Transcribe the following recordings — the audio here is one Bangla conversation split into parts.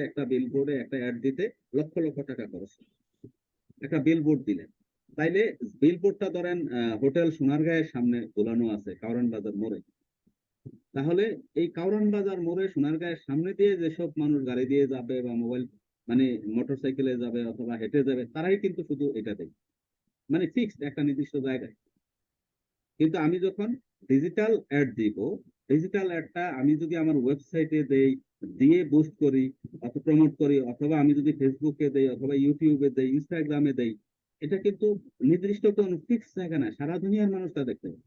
একটা বিলবোর্ডে একটা অ্যাড দিতে লক্ষ লক্ষ টাকা খরচ, একটা বিলবোর্ড দিলেন, তাইলে বিলবোর্ডটা ধরেন হোটেল সোনারগাঁয়ের সামনে ঝোলানো আছে কারওয়ান বাজার মোড়ে, তাহলে এই কারওয়ান বাজার মোড়ে সোনারগাঁয়ের সামনে দিয়ে যেসব মানুষ গাড়ি দিয়ে যাবে বা মোবাইল মানে মোটর সাইকেলে যাবে অথবা হেঁটে যাবে, তারাই কিন্তু শুধু এটা দেখবে, মানে ফিক্সড একটা নির্দিষ্ট জায়গায়। কিন্তু আমি যখন ডিজিটাল অ্যাড দিব, ডিজিটাল অ্যাডটা আমি যদি আমার ওয়েবসাইটে দেই, দিয়ে বুস্ট করি অথবা প্রমোট করি, অথবা আমি যদি ফেসবুকে দেই অথবা ইউটিউবে দেই, ইনস্টাগ্রামে দেই, এটা কিন্তু নির্দিষ্ট কোনো ফিক্স জায়গা না, সারা দুনিয়ার মানুষ তা দেখতে পাবে।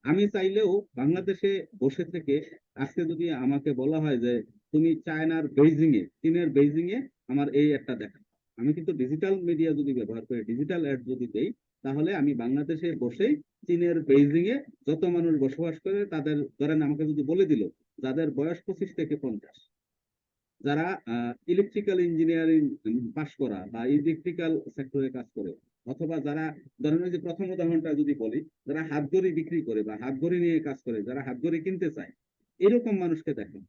আমি চাইলেও বাংলাদেশে বসে থেকে আজকে যদি আমাকে বলা হয় যে তুমি চায়নার বেইজিং এ, চীনের বেইজিং এ আমার এই একটা দেখা, আমি কিন্তু ডিজিটাল মিডিয়া যদি ব্যবহার করি, ডিজিটাল অ্যাড যদি দেই, তাহলে আমি বাংলাদেশে বসেই চীনের বেইজিং এ যত মানুষ বসবাস করে তাদের, ধরেন আমাকে যদি বলে দিল যাদের বয়স 25 থেকে 50, যারা ইলেকট্রিক্যাল ইঞ্জিনিয়ারিং পাশ করা বা ইলেকট্রিক্যাল সেক্টরে কাজ করে, অথবা যারা, ধরেন ওই যে প্রথম উদাহরণটা যদি বলি, যারা হাতঘড়ি বিক্রি করে বা হাতঘড়ি নিয়ে কাজ করে, যারা হাতঘড়ি কিনতে চায়, এরকম মানুষকে দেখেন,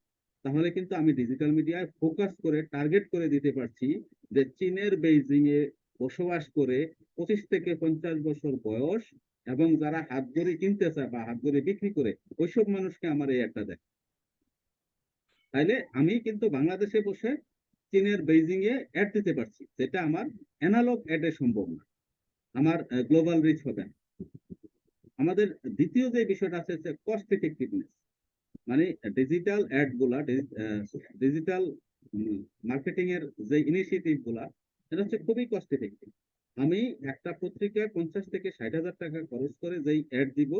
তাহলে কিন্তু আমি ডিজিটাল মিডিয়ায় ফোকাস করে টার্গেট করে দিতে পারছি যে চীনের বেইজিং এ বসবাস করে 25 থেকে 50 বছর বয়স এবং যারা হাতঘড়ি কিনতে চায় বা হাতঘড়ি বিক্রি করে, ওইসব মানুষকে আমার এই একটা দেখ। তাইলে আমি কিন্তু বাংলাদেশে বসে চীনের বেইজিং এ অ্যাড দিতে পারছি, যেটা আমার অ্যানালগ অ্যাডে সম্ভব না, আমার গ্লোবাল রিচ হবে না। আমাদের দ্বিতীয় যে বিষয়টা আছে কস্ট এফেক্টিভনেস, মানে ডিজিটাল অ্যাড গুলা, ডিজিটাল মার্কেটিং এর যে ইনিশিয়েটিভ গুলা, সেটা হচ্ছে খুবই কস্ট এফেক্টিভ। আমি একটা পত্রিকায় 50 থেকে 60 হাজার টাকা খরচ করে যেই অ্যাড দিব,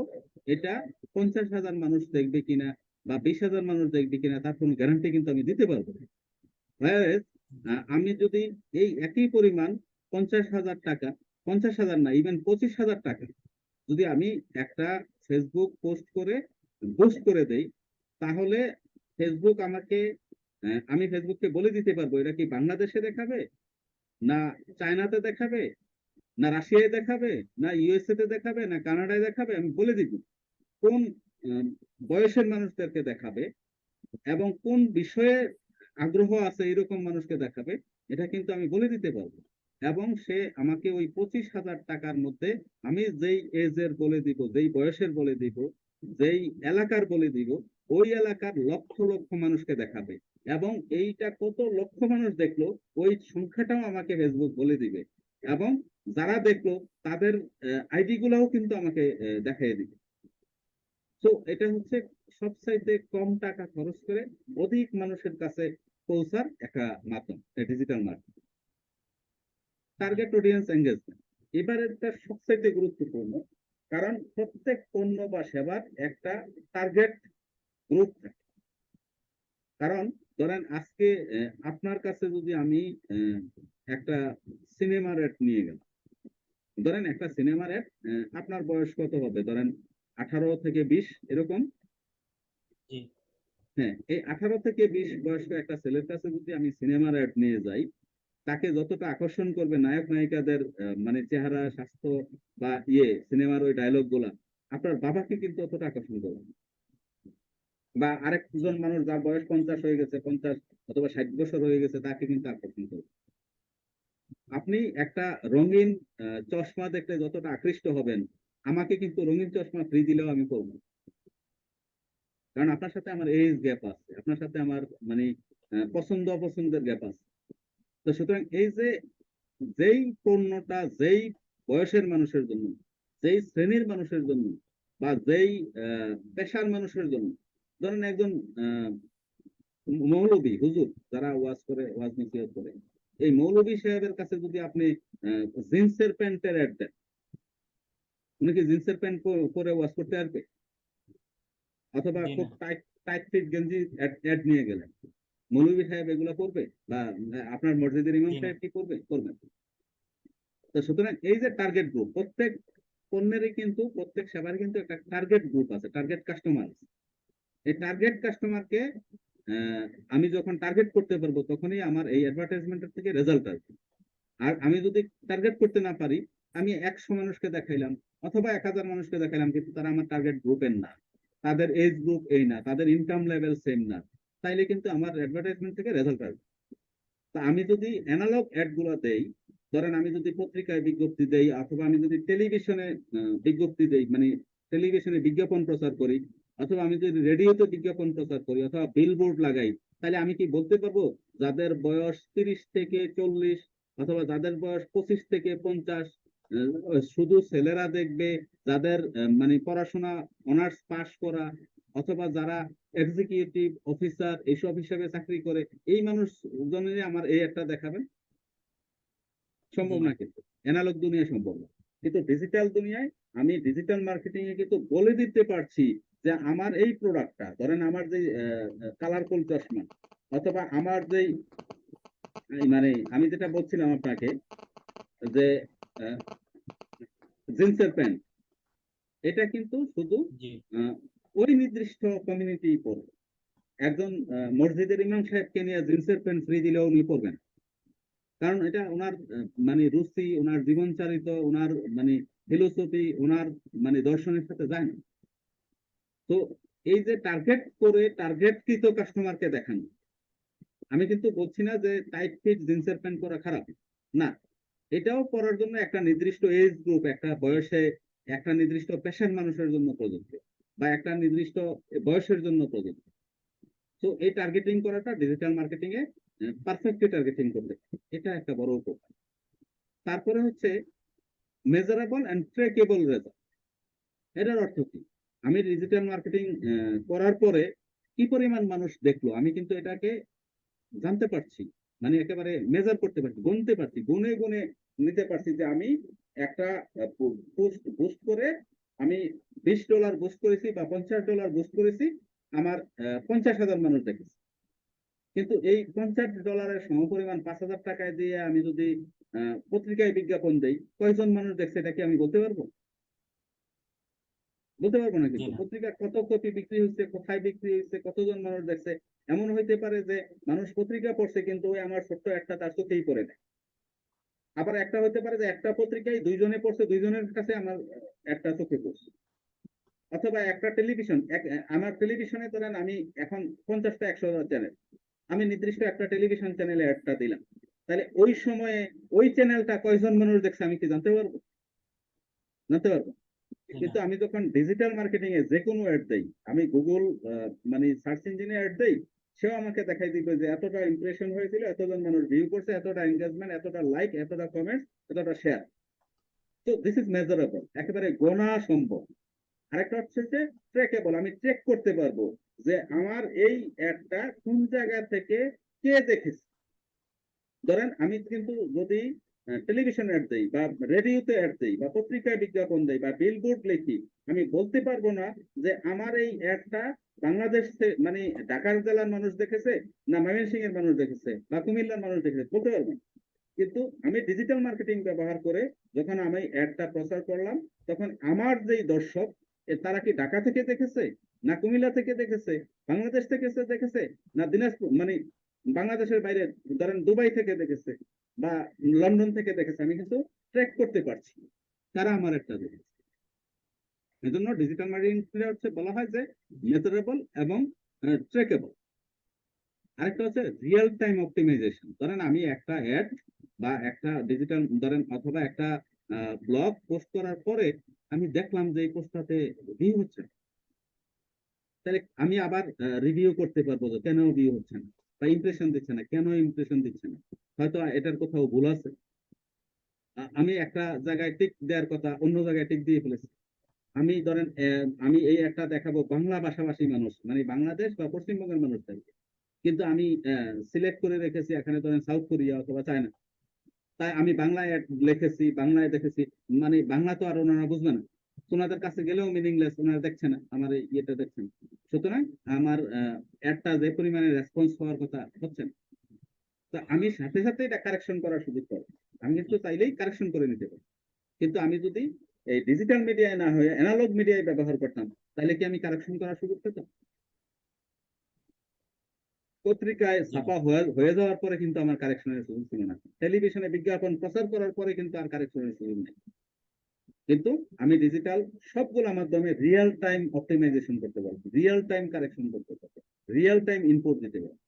এটা 50,000 মানুষ দেখবে কিনা বা 20,000 মানুষ দেখবে কিনা তার কোনো গ্যারান্টি কিন্তু আমি দিতে পারবো না। আমি যদি এই একই পরিমাণ 50,000 টাকা, 50,000 না, ইভেন 25,000 টাকা যদি আমি একটা ফেসবুক পোস্ট করে বুস্ট করে দেই, তাহলে ফেসবুক আমাকে, আমি ফেসবুককে বলে দিতে পারবো এটা কি বাংলাদেশে দেখাবে, না চায়নাতে দেখাবে, না রাশিয়ায় দেখাবে, না ইউএসএ তে দেখাবে, না কানাডায় দেখাবে, আমি বলে দিব কোন বয়সের মানুষদেরকে দেখাবে এবং কোন বিষয়ে আগ্রহ আছে এরকম মানুষকে দেখাবে, এটা কিন্তু আমি বলে দিতে পারবো। এবং সে আমাকে ওই 25,000 টাকার মধ্যে আমি যেই এজের বলে দিব, যেই বয়সের বলে দিব, যেই এলাকার বলে দিব, ওই এলাকার লক্ষ লক্ষ মানুষকে দেখাবে এবং এইটা কত লক্ষ মানুষ দেখলো ওই সংখ্যাটাও আমাকে ফেসবুক বলে দিবে এবং যারা দেখলো তাদের আইডি গুলাও কিন্তু আমাকে দেখাই দিবে। তো এটা হচ্ছে সবচাইতে কম টাকা খরচ করে অধিক মানুষের কাছে পৌঁছার একটা মাধ্যম, ডিজিটাল মাধ্যম। টার্গেট অডিয়েন্স এঙ্গেজমেন্ট এবারেরটা সবচাইতে গুরুত্বপূর্ণ, কারণ প্রত্যেক পণ্য বা সেবার একটা টার্গেট গ্রুপ থাকে। কারণ ধরেন আজকে আপনার কাছে যদি আমি একটা সিনেমার অ্যাড নিয়ে গেলাম, ধরেন একটা সিনেমার অ্যাড, আপনার বয়স কত হবে, ধরেন 18 থেকে 20 এরকম। হ্যাঁ, এই 18 থেকে 20 বয়স্ক একটা ছেলের কাছে যদি আমি সিনেমার অ্যাড নিয়ে যাই, তাকে যতটা আকর্ষণ করবে নায়ক নায়িকাদের মানে চেহারা, স্বাস্থ্য বা সিনেমার ওই ডায়লগ গুলা, আপনার বাবাকে কিন্তু অতটা আকর্ষণ করবে না। বা আরেকজন মানুষ যার বয়স 50 হয়ে গেছে, 50 অথবা 60 বছর হয়ে গেছে, তাকে কিন্তু আকর্ষণ করবে। আপনি একটা রঙিন চশমা দেখলে যতটা আকৃষ্ট হবেন, আমাকে কিন্তু রঙিন চশমা ফ্রি দিলেও আমি করবো, কারণ আপনার সাথে আমার এজ গ্যাপ আছে, আপনার সাথে আমার মানে পছন্দ অপছন্দের গ্যাপ আছে। তো সুতরাং এই যে যেই পণ্যটা যেই বয়সের মানুষের জন্য, যেই শ্রেণীর মানুষের জন্য বা যেই পেশার মানুষের জন্য, ধরেন একজন মৌলবী হুজুর যারা ওয়াজ করে, ওয়াজ নসিহত করে, এই মৌলবী সাহেবের কাছে যদি আপনি জিন্সের প্যান্টের অ্যাড দেন, উনি কি জিন্সের প্যান্ট পরে ওয়াজ করতে পারবে? অথবা খুব টাইট টাইট ফিট গেঞ্জি অ্যাড নিয়ে গেলেন, মৌলবী সাহেব এগুলো করবে? বা আপনার মসজিদের ইমাম সাহেব কি করবে? করবে। তো সুতরাং এই যে টার্গেট গ্রুপ, প্রত্যেক পণ্যেরই কিন্তু, প্রত্যেক সেবার কিন্তু একটা টার্গেট গ্রুপ আছে, টার্গেট কাস্টমার আছে। এই টার্গেট কাস্টমারকে আমি যখন টার্গেট করতে পারবো, তখনই আমার এই অ্যাডভার্টাইজমেন্টের থেকে রেজাল্ট আসবে। আর আমি যদি টার্গেট করতে না পারি, আমি 100 মানুষকে দেখাইলাম অথবা 1000 মানুষকে দেখাইলাম, কিন্তু তারা আমার টার্গেট গ্রুপের না, তাদের এজ গ্রুপ এই না, তাদের ইনকাম লেভেল সেম না, তাইলে কিন্তু আমার অ্যাডভার্টাইজমেন্ট থেকে রেজাল্ট আসবে। তা আমি যদি অ্যানালগ অ্যাড গুলো দেই, ধরেন আমি যদি পত্রিকায় বিজ্ঞপ্তি দেই অথবা আমি যদি টেলিভিশনে বিজ্ঞপ্তি দেই, মানে টেলিভিশনে বিজ্ঞাপন প্রচার করি, অথবা আমি যদি রেডিওতে বিজ্ঞাপন প্রচার করি অথবা বিলবোর্ড লাগাই, তাহলে আমি কি বলতে পারবো যাদের বয়স 30 থেকে 40 অথবা যাদের বয়স 25 থেকে 50 শুধু ছেলেরা দেখবে, যাদের মানে পড়াশোনা অনার্স পাস করা অথবা যারা এক্সিকিউটিভ অফিসার এইসব হিসেবে চাকরি করে, এই মানুষ জনের আমার এই একটা দেখাবেন? জি সম্ভব না। না, কিন্তু অ্যানালগ দুনিয়া সম্ভব না। কিন্তু ডিজিটাল দুনিয়ায় আমি ডিজিটাল মার্কেটিং এ কিন্তু বলে দিতে পারছি যে আমার এই প্রোডাক্টটা, ধরেন আমার যে কালারফুল চশমা অথবা আমার যে মানে আমি যেটা বলছিলাম আপনাকে যে জিন্সের প্যান্ট, এটা কিন্তু শুধু জি আহ, ওই নির্দিষ্ট কমিউনিটি পড়বে। একজন মসজিদের ইমাম সাহেবকে নিয়ে জিন্সের প্যান্ট ফ্রি দিলেও উনি পড়বেন, কারণ এটা ওনার মানে রুচি, ওনার জীবনচারিত, ওনার মানে ফিলোসফি, ওনার মানে দর্শনের সাথে যায় না। তো এই যে টার্গেট করে টার্গেটকৃত কাস্টমারকে দেখানো, আমি কিন্তু বলছি না যে টাইট ফিট জিন্সের প্যান্ট পরা খারাপ, না, এটাও পরার জন্য একটা নির্দিষ্ট এজ গ্রুপ, একটা বয়সে, একটা নির্দিষ্ট পেশার মানুষের জন্য প্রযোজ্য, বা একটা নির্দিষ্ট বয়সের জন্য প্রযোজ্য। তো এই টার্গেটিং করাটা ডিজিটাল মার্কেটিং এ পারফেক্টলি টার্গেটিং করতে পারে। এটা একটা বড় উপকার। তারপরে হচ্ছে মেজারেবল এন্ড ট্রেকেবল রেজাল্ট। এটার অর্থ কি? আমি ডিজিটাল মার্কেটিং করার পরে কি পরিমাণ মানুষ দেখলো, আমি কিন্তু এটাকে জানতে পারছি, মানে একেবারে মেজার করতে পারছি, গুনতে পারছি, গুনে গুনে নিতে পারছি যে আমি একটা পোস্ট বুস্ট করে আমি $20 বুস্ট করেছি বা $50 বুস্ট করেছি, আমার 50,000 মানুষ দেখেছে। কিন্তু এই $50 সমপরিমাণ 5,000 টাকায় দিয়ে আমি যদি পত্রিকায় বিজ্ঞাপন দেই, কয়জন মানুষ দেখছে এটা কি আমি বলতে পারবো? বলতে পারবো না। জি কিন্তু না। পত্রিকা কত কপি বিক্রি হচ্ছে, কোথায় বিক্রি হচ্ছে, কতজন মানুষ দেখছে, এমন হইতে পারে যে মানুষ পত্রিকা পড়ছে কিন্তু ওই আমার ছোট্ট একটা তার চোখেই পড়ে নেয়। আবার একটা হইতে পারে যে একটা পত্রিকায় 2 জনে পড়ছে, 2 জনের কাছে আমার একটা চোখে পড়ছে। অথবা একটা টেলিভিশন, আমার টেলিভিশনে ধরেন আমি এখন 50টা 100টা চ্যানেল, আমি নির্দিষ্ট একটা টেলিভিশন চ্যানেলে একটা দিলাম, তাহলে ওই সময়ে ওই চ্যানেলটা কয়জন মানুষ দেখছে আমি কি জানতে পারবো? জানতে পারবো। জি না। কিন্তু আমি যখন ডিজিটাল মার্কেটিং এ যে কোনো অ্যাড দেই, আমি গুগল মানে সার্চ ইঞ্জিনে অ্যাড দেই, সেও আমাকে দেখাই দিবে যে এতটা ইমপ্রেশন হয়েছিল, এতজন মানুষ ভিউ করছে, এতটা এনগেজমেন্ট, এতটা লাইক, এতটা কমেন্ট, এতটা শেয়ার। তো দিস ইজ মেজারেবল, একেবারে গোনা সম্ভব। আরেকটা হচ্ছে যে ট্র্যাকেবল, আমি ট্র্যাক করতে পারবো যে আমার এই অ্যাডটা কোন জায়গা থেকে কে দেখেছে। ধরেন আমি কিন্তু যদি টেলিভিশন অ্যাড দেই বা রেডিওতে অ্যাড দেই বা পত্রিকায় বিজ্ঞাপন দেই বা বিলবোর্ড লিখি, আমি বলতে পারবো না যে আমার এই অ্যাডটা বাংলাদেশ মানে ঢাকার জেলার মানুষ দেখেছে, না ময়মনসিং এর মানুষ দেখেছে বা কুমিল্লার মানুষ দেখেছে, বলতে পারবো না। কিন্তু আমি ডিজিটাল মার্কেটিং ব্যবহার করে যখন আমি অ্যাডটা প্রচার করলাম, তখন আমার যেই দর্শক, তারা কি ঢাকা থেকে দেখেছে, না কুমিল্লা থেকে দেখেছে, বাংলাদেশ থেকে দেখেছে, না দিনাজপুর মানে বাংলাদেশের বাইরে ধরেন দুবাই থেকে দেখেছে বা লন্ডন থেকে দেখেছে, আমি কিন্তু ট্র্যাক করতে পারছি তারা আমার একটা দেখেছে। এজন্য ডিজিটাল মার্কেটিং হচ্ছে বলা হয় যে মেজারেবল এবং ট্র্যাকেবল। আরেকটা হচ্ছে রিয়েল টাইম অপটিমাইজেশন। ধরেন আমি একটা অ্যাড বা একটা ডিজিটাল ধরেন অথবা একটা ব্লগ পোস্ট করার পরে আমি দেখলাম যে এই পোস্টটাতে ভিউ হচ্ছে না। তাহলে আমি আবার রিভিউ করতে পারবো যে কেন ভিউ হচ্ছে না বা ইমপ্রেশন দিচ্ছে না, কেন ইমপ্রেশন দিচ্ছে না, হয়তো এটার কোথাও ভুল আছে। আমি একটা জায়গায় টিক দেওয়ার কথা, অন্য জায়গায় টিক দিয়ে ফেলেছি। আমি ধরেন আমি এই একটা দেখাবো বাংলা ভাষাভাষী মানুষ, মানে বাংলাদেশ বা পশ্চিমবঙ্গের মানুষ থাকবে, কিন্তু আমি সিলেক্ট করে রেখেছি এখানে ধরেন সাউথ কোরিয়া অথবা চায়না। তাই আমি বাংলায় লিখেছি, বাংলায় দেখেছি, মানে বাংলা তো আর ওনারা বুঝবে না, ওনাদের কাছে গেলেও মিনিংলেস, ওনারা দেখছে না আমার এই ইয়েটা, দেখছেন। সুতরাং আমার অ্যাডটা যে পরিমাণে রেসপন্স হওয়ার কথা হচ্ছে না। তো আমি সাথে সাথে এটা কারেকশন করার সুযোগ পাবো, আমি কিন্তু চাইলেই কারেকশন করে নিতে পারি। কিন্তু আমি যদি এই ডিজিটাল মিডিয়ায় না হয়ে অ্যানালগ মিডিয়ায় ব্যবহার করতাম, তাহলে কি আমি কারেকশন করার সুযোগ পেতাম? পত্রিকায় জি না। ছাপা হয়ে যাওয়ার পরে কিন্তু আমার কারেকশনের সুযোগ ছিল না, টেলিভিশনে বিজ্ঞাপন প্রচার করার পরে কিন্তু আর কারেকশনের সুযোগ নেই। কিন্তু আমি ডিজিটাল সবগুলো মাধ্যমে রিয়েল টাইম অপটিমাইজেশন করতে পারবো, রিয়েল টাইম কারেকশন করতে পারবো, রিয়েল টাইম ইনপুট দিতে পারবো।